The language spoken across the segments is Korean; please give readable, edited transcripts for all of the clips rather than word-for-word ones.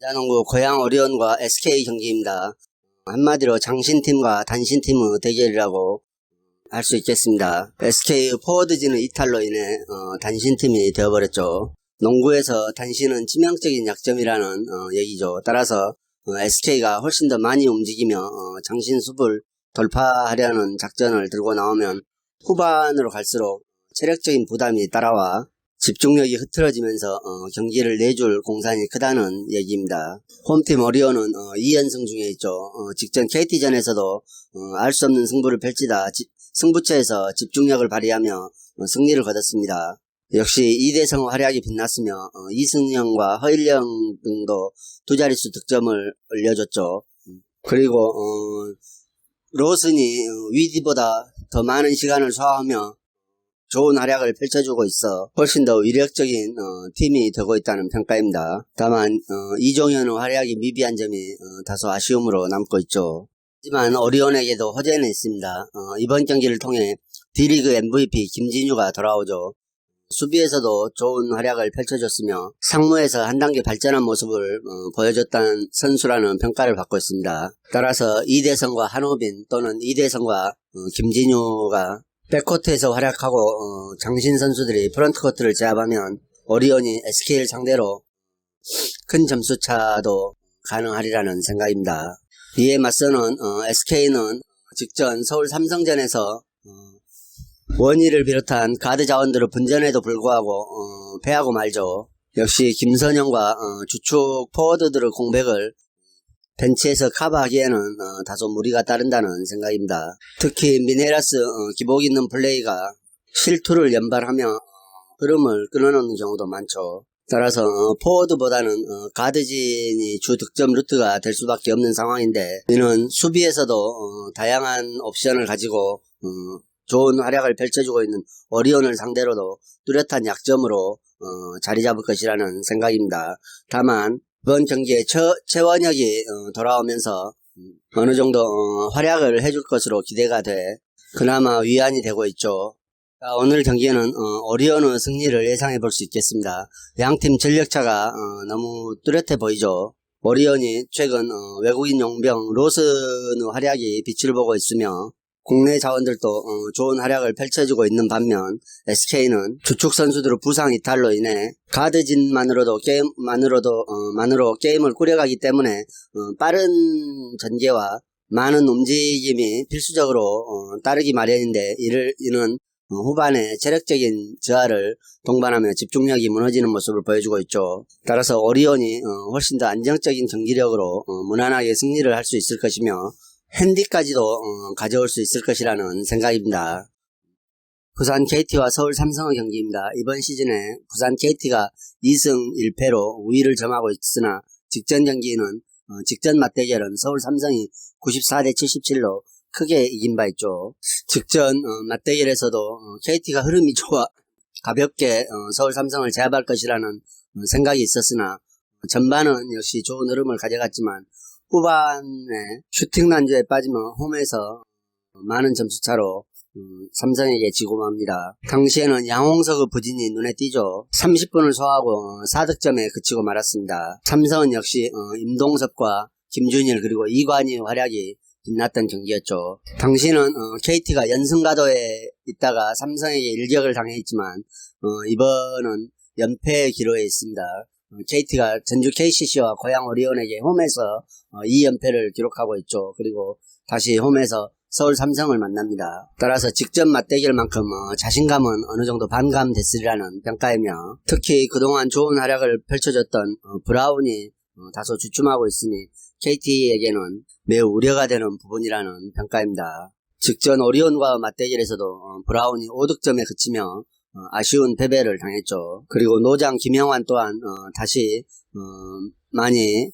프로농구 고양 오리온과 SK 경기입니다. 한마디로 장신팀과 단신팀의 대결이라고 할 수 있겠습니다. SK의 포워드진의 이탈로 인해 단신팀이 되어버렸죠. 농구에서 단신은 치명적인 약점이라는 얘기죠. 따라서 SK가 훨씬 더 많이 움직이며 장신숲을 돌파하려는 작전을 들고 나오면 후반으로 갈수록 체력적인 부담이 따라와 집중력이 흐트러지면서 경기를 내줄 공산이 크다는 얘기입니다. 홈팀 오리온은 2연승 중에 있죠. 직전 KT전에서도 알 수 없는 승부를 펼치다 승부처에서 집중력을 발휘하며 승리를 거뒀습니다. 역시 이대성의 활약이 빛났으며 이승영과 허일영 등도 두 자릿수 득점을 올려줬죠. 그리고 로슨이 위디보다 더 많은 시간을 소화하며 좋은 활약을 펼쳐주고 있어 훨씬 더 위력적인 팀이 되고 있다는 평가입니다. 다만 이종현의 활약이 미비한 점이 다소 아쉬움으로 남고 있죠. 하지만 오리온에게도 호재는 있습니다. 이번 경기를 통해 D리그 MVP 김진유가 돌아오죠. 수비에서도 좋은 활약을 펼쳐줬으며 상무에서 한 단계 발전한 모습을 보여줬다는 선수라는 평가를 받고 있습니다. 따라서 이대성과 한호빈 또는 이대성과 김진유가 백코트에서 활약하고 장신 선수들이 프런트코트를 제압하면 오리온이 SK를 상대로 큰 점수차도 가능하리라는 생각입니다. 이에 맞서는 SK는 직전 서울 삼성전에서 원희를 비롯한 가드 자원들을 분전에도 불구하고 패하고 말죠. 역시 김선영과 주축 포워드들의 공백을 벤치에서 커버하기에는 다소 무리가 따른다는 생각입니다. 특히 미네라스 기복 있는 플레이가 실투를 연발하며 흐름을 끊어놓는 경우도 많죠. 따라서 포워드보다는 가드진이 주 득점 루트가 될 수밖에 없는 상황인데 이는 수비에서도 다양한 옵션을 가지고 좋은 활약을 펼쳐주고 있는 오리온을 상대로도 뚜렷한 약점으로 자리 잡을 것이라는 생각입니다. 다만 이번 경기에 최원혁이 돌아오면서 어느 정도 활약을 해줄 것으로 기대가 돼 그나마 위안이 되고 있죠. 오늘 경기에는 오리온의 승리를 예상해 볼 수 있겠습니다. 양팀 전력차가 너무 뚜렷해 보이죠. 오리온이 최근 외국인 용병 로슨의 활약이 빛을 보고 있으며 국내 자원들도 좋은 활약을 펼쳐주고 있는 반면 SK는 주축 선수들의 부상 이탈로 인해 가드진만으로도 게임을 꾸려가기 때문에 빠른 전개와 많은 움직임이 필수적으로 따르기 마련인데 이는 후반에 체력적인 저하를 동반하며 집중력이 무너지는 모습을 보여주고 있죠. 따라서 오리온이 훨씬 더 안정적인 경기력으로 무난하게 승리를 할 수 있을 것이며 핸디까지도 가져올 수 있을 것이라는 생각입니다. 부산 KT와 서울 삼성의 경기입니다. 이번 시즌에 부산 KT가 2승 1패로 우위를 점하고 있으나 직전 경기는 직전 맞대결은 서울 삼성이 94대 77로 크게 이긴 바 있죠. 직전 맞대결에서도 KT가 흐름이 좋아 가볍게 서울 삼성을 제압할 것이라는 생각이 있었으나 전반은 역시 좋은 흐름을 가져갔지만 후반에 슈팅 난조에 빠지며 홈에서 많은 점수차로 삼성에게 지고 맙니다. 당시에는 양홍석의 부진이 눈에 띄죠. 30분을 소화하고 4득점에 그치고 말았습니다. 삼성은 역시 임동섭과 김준일 그리고 이관희의 활약이 빛났던 경기였죠. 당시는 KT가 연승가도에 있다가 삼성에게 일격을 당했지만 이번은 연패의 기로에 있습니다. KT가 전주 KCC와 고양 오리온에게 홈에서 2연패를 기록하고 있죠. 그리고 다시 홈에서 서울 삼성을 만납니다. 따라서 직전 맞대결만큼 자신감은 어느 정도 반감됐으리라는 평가이며 특히 그동안 좋은 활약을 펼쳐줬던 브라운이 다소 주춤하고 있으니 KT에게는 매우 우려가 되는 부분이라는 평가입니다. 직전 오리온과 맞대결에서도 브라운이 5득점에 그치며 아쉬운 패배를 당했죠. 그리고 노장 김영환 또한 다시 많이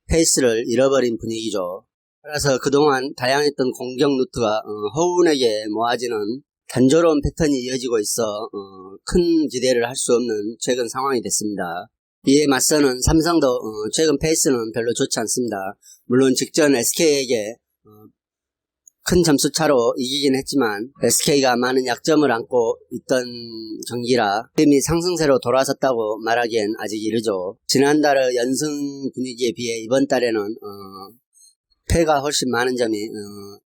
페이스를 잃어버린 분위기죠. 따라서 그동안 다양했던 공격 루트가 허운에게 모아지는 단조로운 패턴이 이어지고 있어 큰 기대를 할 수 없는 최근 상황이 됐습니다. 이에 맞서는 삼성도 최근 페이스는 별로 좋지 않습니다. 물론 직전 SK에게 큰 점수 차로 이기긴 했지만 SK가 많은 약점을 안고 있던 경기라 팀이 상승세로 돌아섰다고 말하기엔 아직 이르죠. 지난달의 연승 분위기에 비해 이번 달에는 패가 훨씬 많은 점이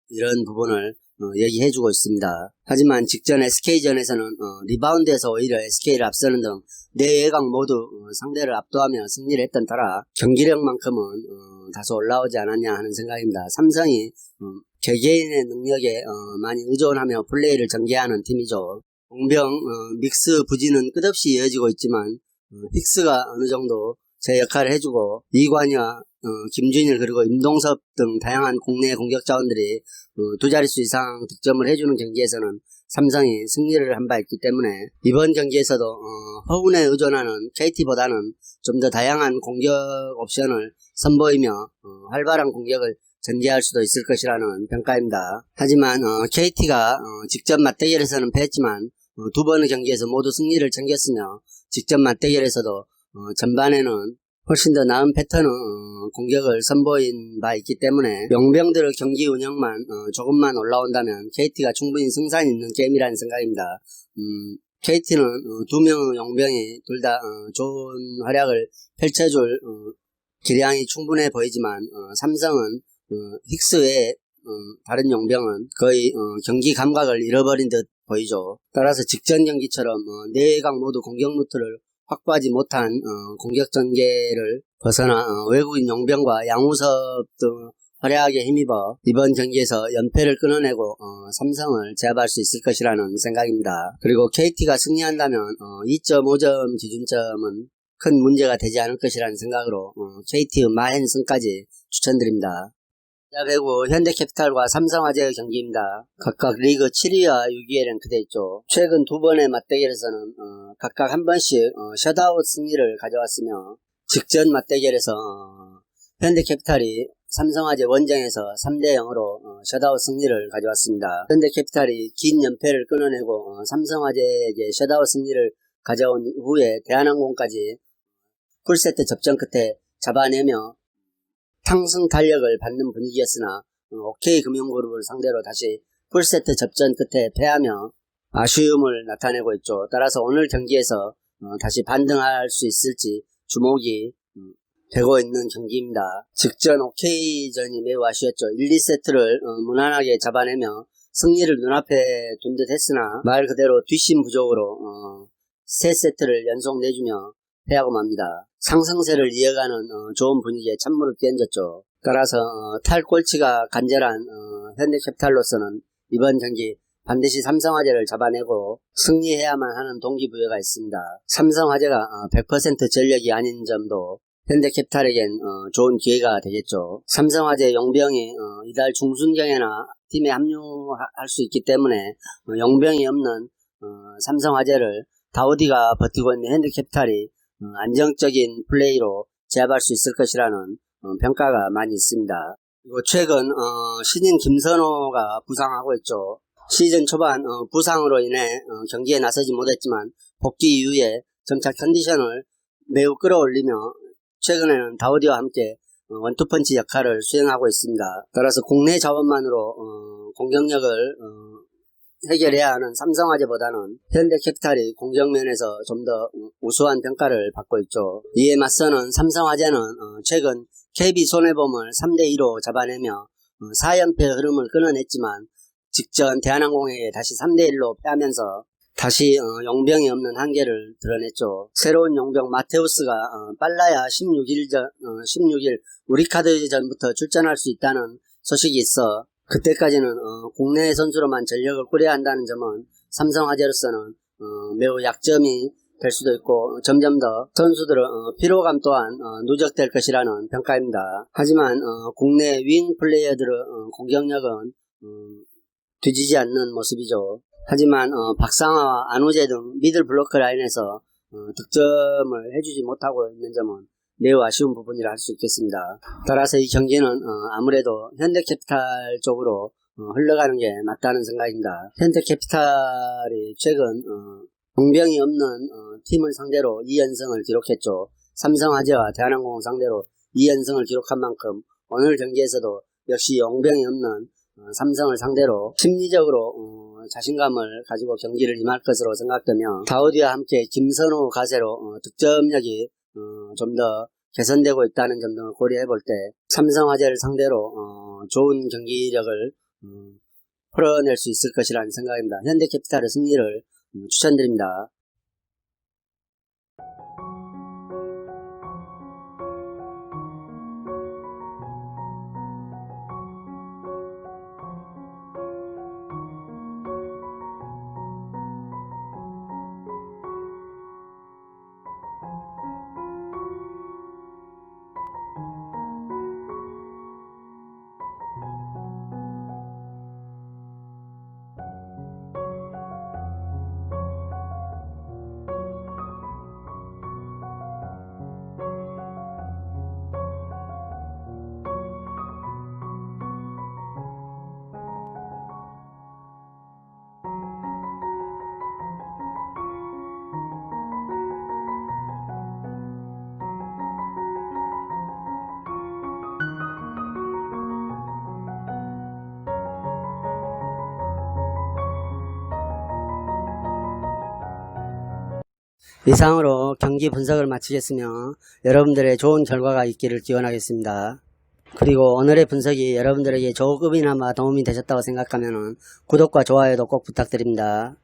이런 부분을 얘기해주고 있습니다. 하지만 직전 SK전에서는 리바운드에서 오히려 SK를 앞서는 등 4외곽 모두 상대를 압도하며 승리를 했던 터라 경기력만큼은 다소 올라오지 않았냐 하는 생각입니다. 삼성이 개개인의 능력에 많이 의존하며 플레이를 전개하는 팀이죠. 공병 믹스 부진은 끝없이 이어지고 있지만 힉스가 어느 정도 제 역할을 해주고 이관희와 김준일 그리고 임동섭 등 다양한 국내 공격 자원들이 두 자릿수 이상 득점을 해주는 경기에서는 삼성이 승리를 한 바 있기 때문에 이번 경기에서도 허운에 의존하는 KT보다는 좀 더 다양한 공격 옵션을 선보이며 활발한 공격을 전개할 수도 있을 것이라는 평가입니다. 하지만 KT가 직전 맞대결에서는 패했지만 두 번의 경기에서 모두 승리를 챙겼으며 직전 맞대결에서도 전반에는 훨씬 더 나은 패턴의 공격을 선보인 바 있기 때문에 용병들의 경기 운영만 조금만 올라온다면 KT가 충분히 승산이 있는 게임이라는 생각입니다. KT는 두 명의 용병이 둘 다 좋은 활약을 펼쳐줄 기량이 충분해 보이지만 삼성은 힉스 외에 다른 용병은 거의 경기 감각을 잃어버린 듯 보이죠. 따라서 직전 경기처럼 4외곽 모두 공격 루트를 확보하지 못한 공격 전개를 벗어나 외국인 용병과 양우섭 등 활약에 힘입어 이번 경기에서 연패를 끊어내고 삼성을 제압할 수 있을 것이라는 생각입니다. 그리고 KT가 승리한다면 2.5점 기준점은 큰 문제가 되지 않을 것이라는 생각으로 KT의 마행승까지 추천드립니다. 배구 현대캐피탈과 삼성화재의 경기입니다. 각각 리그 7위와 6위에 랭크되어 있죠. 최근 두 번의 맞대결에서는 각각 한 번씩 셧아웃 승리를 가져왔으며 직전 맞대결에서 현대캐피탈이 삼성화재 원정에서 3대0으로 셧아웃 승리를 가져왔습니다. 현대캐피탈이 긴 연패를 끊어내고 삼성화재에게 셧아웃 승리를 가져온 후에 대한항공까지 풀세트 접전 끝에 잡아내며 상승 탄력을 받는 분위기였으나 OK금융그룹을 상대로 다시 풀세트 접전 끝에 패하며 아쉬움을 나타내고 있죠. 따라서 오늘 경기에서 다시 반등할 수 있을지 주목이 되고 있는 경기입니다. 직전 OK전이 매우 아쉬웠죠. 1, 2세트를 무난하게 잡아내며 승리를 눈앞에 둔 듯 했으나 말 그대로 뒷심 부족으로 3세트를 연속 내주며 패하고 맙니다. 상승세를 이어가는 좋은 분위기에 찬물을 끼얹었죠. 따라서 탈꼴찌가 간절한 현대캐피탈로서는 이번 경기 반드시 삼성화재를 잡아내고 승리해야만 하는 동기부여가 있습니다. 삼성화재가 100% 전력이 아닌 점도 현대캐피탈에겐 좋은 기회가 되겠죠. 삼성화재 용병이 이달 중순경에나 팀에 합류할 수 있기 때문에 용병이 없는 삼성화재를 다우디가 버티고 있는 현대캐피탈이 안정적인 플레이로 제압할 수 있을 것이라는 평가가 많이 있습니다. 그리고 최근 신인 김선호가 부상하고 있죠. 시즌 초반 부상으로 인해 경기에 나서지 못했지만 복귀 이후에 점차 컨디션을 매우 끌어올리며 최근에는 다우디와 함께 원투펀치 역할을 수행하고 있습니다. 따라서 국내 자원만으로 공격력을 해결해야 하는 삼성화재보다는 현대캐피탈이 공격면에서 좀 더 우수한 평가를 받고 있죠. 이에 맞서는 삼성화재는 최근 KB손해보험을 3대2로 잡아내며 4연패 흐름을 끊어냈지만 직전 대한항공에게 다시 3대1로 패하면서 다시 용병이 없는 한계를 드러냈죠. 새로운 용병 마테우스가 빨라야 16일 우리카드전부터 출전할 수 있다는 소식이 있어 그때까지는 국내 선수로만 전력을 꾸려야 한다는 점은 삼성화재로서는 매우 약점이 될 수도 있고 점점 더 선수들의 피로감 또한 누적될 것이라는 평가입니다. 하지만 국내 윙 플레이어들의 공격력은 뒤지지 않는 모습이죠. 하지만 박상아와 안우재 등 미들 블로커 라인에서 득점을 해주지 못하고 있는 점은 매우 아쉬운 부분이라 할 수 있겠습니다. 따라서 이 경기는 아무래도 현대캐피탈 쪽으로 흘러가는 게 맞다는 생각입니다. 현대캐피탈이 최근 용병이 없는 팀을 상대로 2연승을 기록했죠. 삼성화재와 대한항공 상대로 2연승을 기록한 만큼 오늘 경기에서도 역시 용병이 없는 삼성을 상대로 심리적으로 자신감을 가지고 경기를 임할 것으로 생각되며 다우디와 함께 김선우 가세로 득점력이 좀 더 개선되고 있다는 점 등을 고려해 볼 때 삼성화재를 상대로 좋은 경기력을 풀어낼 수 있을 것이라는 생각입니다. 현대캐피탈의 승리를 추천드립니다. 이상으로 경기 분석을 마치겠으며 여러분들의 좋은 결과가 있기를 기원하겠습니다. 그리고 오늘의 분석이 여러분들에게 조금이나마 도움이 되셨다고 생각하면 구독과 좋아요도 꼭 부탁드립니다.